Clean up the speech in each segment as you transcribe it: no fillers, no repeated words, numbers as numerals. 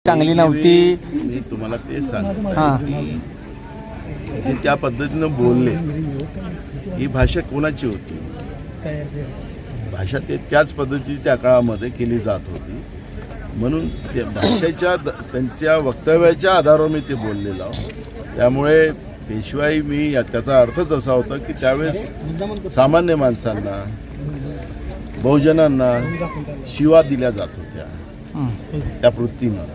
चांगली नव्हती. मी तुम्हाला तेच सांगतो की त्या पद्धतीनं बोलले, ही भाषा कोणाची होती? भाषा त्याच पद्धतीची त्या काळामध्ये केली जात होती, म्हणून त्या भाषेच्या त्यांच्या वक्तव्याच्या आधारावर मी ते बोललेलो आहोत. त्यामुळे पेशवाई त्याचा अर्थच असा होता की त्यावेळेस सामान्य माणसांना, बहुजनांना शिवा दिल्या जात होत्या त्या वृत्तीनं.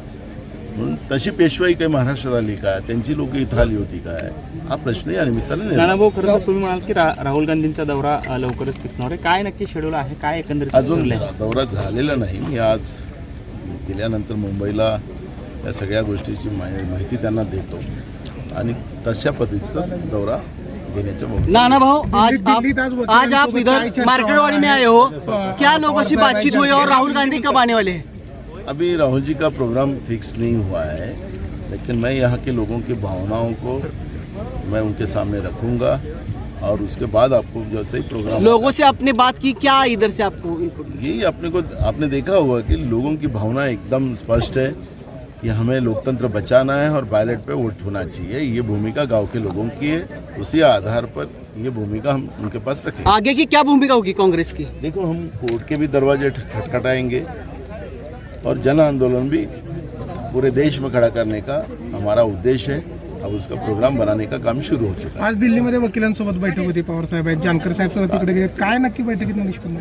म्हणून तशी पेशवाई काही महाराष्ट्रात आली का? त्यांची लोक इथं आली होती काय? हा प्रश्न या निमित्ताने नानाभाऊ, खरं तर तुम्ही म्हणाल की राहुल गांधींचा दौरा लवकरच फिरणार आहे. काय नक्की शेड्यूल आहे? काय एकंदरीत अजून दौरा झालेला नाही. मी आज गेल्यानंतर मुंबईला या सगळ्या गोष्टीची माहिती त्यांना देतो आणि तशा पद्धतीचा दौरा घेण्याच्या. नानाभाऊ, आज आप इधर मार्केटवाड़ी में आए हो, क्या लोगों से बातचीत हुई और राहुल गांधी कब आने वाले हैं? अभी राहुल जी का प्रोग्राम फिक्स नहीं हुआ है, लेकिन मैं यहाँ के लोगों की भावनाओं को मैं उनके सामने रखूँगा और उसके बाद आपको जैसे ही प्रोग्राम लोगों से आपने बात की, क्या इधर से आपको? यही आपने देखा होगा कि लोगों की भावना एकदम स्पष्ट है कि हमें लोकतंत्र बचाना है और बैलेट पे वोट होना चाहिए. ये भूमिका गांव के लोगों की है. उसी आधार पर ये भूमिका हम उनके पास रखेंगे. आगे की क्या भूमिका होगी कांग्रेस की? देखो, हम कोर्ट के भी दरवाजे खटखटाएंगे और जन आंदोलन भी पूरे देश में खड़ा करने का हमारा उद्देश्य है. अब उसका प्रोग्राम बनाने का काम शुरू हो चुका है. आज दिल्लीमध्ये वकिलांसोबत बैठक होती. पवार साहेब आहेत, जानकर साहेब सुद्धा तिकडे गेले. काय नक्की बैठकीत निष्पन्न?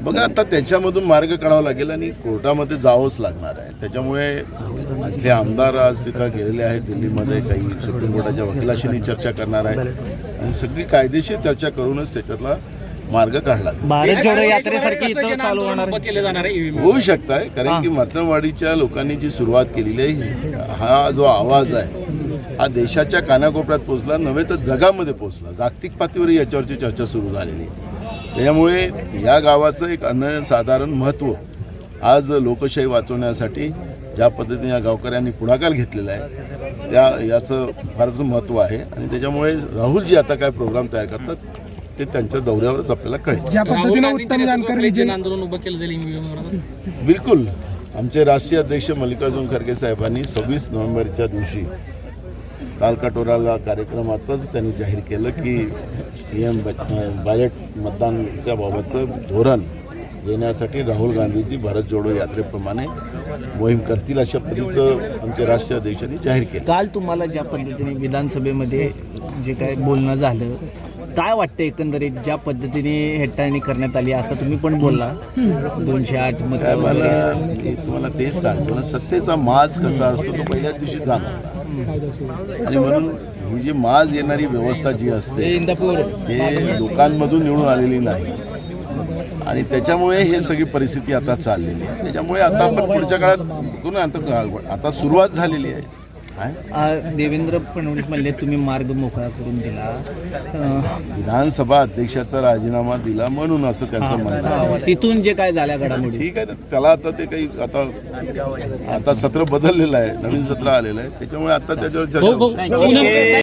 बघा, आता त्याच्यामधून मार्ग काढावा लागेल आणि कोर्टामध्ये जावंच लागणार आहे. त्याच्यामुळे आमचे आमदार आज तिथं गेलेले आहेत दिल्लीमध्ये. काही सुप्रीम कोर्टाच्या वकिलाशी चर्चा करणार आहे आणि सगळी कायदेशीर चर्चा करूनच त्याच्यातला मार्ग काढला. भारत जोडो यात्रेसारखी इथं चालू होणार होऊ शकत आहे, कारण की मतनवाडीच्या लोकांनी जी सुरुवात केलेली आहे, हा जो आवाज आहे हा देशाच्या कानाकोपऱ्यात पोहोचला, नव्हे तर जगामध्ये पोहोचला. जागतिक पातळीवर याच्यावरची चर्चा सुरू झालेली आहे. त्याच्यामुळे या गावाचं एक अनन्यसाधारण महत्त्व आज लोकशाही वाचवण्यासाठी ज्या पद्धतीने या गावकऱ्यांनी पुढाकार घेतलेला आहे याचं फारच महत्त्व आहे. आणि त्याच्यामुळे राहुलजी आता काय प्रोग्राम तयार करतात ते त्यांच्या दौऱ्यावरच आपल्याला कळेल. ज्या पद्धतीने उत्तम जानकर विजय आंदोलन उभं केलं जाईल. बिलकुल. आमचे राष्ट्रीय अध्यक्ष मल्लिकार्जुन खरगे साहेबांनी 26 नोव्हेंबरच्या दिवशी कालकटोराला कार्यक्रमातच त्यांनी जाहीर केलं की बॅलेट मतदानाच्या बाबतचं धोरण देण्यासाठी राहुल गांधीजी भारत जोडो यात्रेप्रमाणे मोहीम करतील, अशा पद्धतीचं आमच्या राष्ट्रीय अध्यक्षांनी जाहीर केलं. काल तुम्हाला ज्या पद्धतीने विधानसभेमध्ये जे काय बोलणं झालं, काय वाटतं एकंदरीत ज्या पद्धतीने हेटाळणी करण्यात आली असं तुम्ही पण बोलला? 208 मत. तुम्हाला तेच सांगतो ना, सत्तेचा माज कसा असतो तो पहिल्याच दिवशी जाणवला. आणि म्हणून ही जी माज येणारी व्यवस्था जी असते हे लोकांमधून निवडून आलेली नाही आणि त्याच्यामुळे हे सगळी परिस्थिती आता चाललेली आहे. त्याच्यामुळे आता आपण पुढच्या काळात बघू ना, आता सुरुवात झालेली आहे. देवेंद्र फडणवीस म्हणले तुम्ही मार्ग मोकळा करून दिला, विधानसभा अध्यक्षाचा राजीनामा दिला म्हणून असं त्यांचं म्हणणं आहे. तिथून जे काय झाल्या घडामोडी, ठीक आहे ना, त्याला आता ते काही आता सत्र बदललेलं आहे, नवीन सत्र आलेलं आहे, त्याच्यामुळे आता त्याच्यावर चर्चा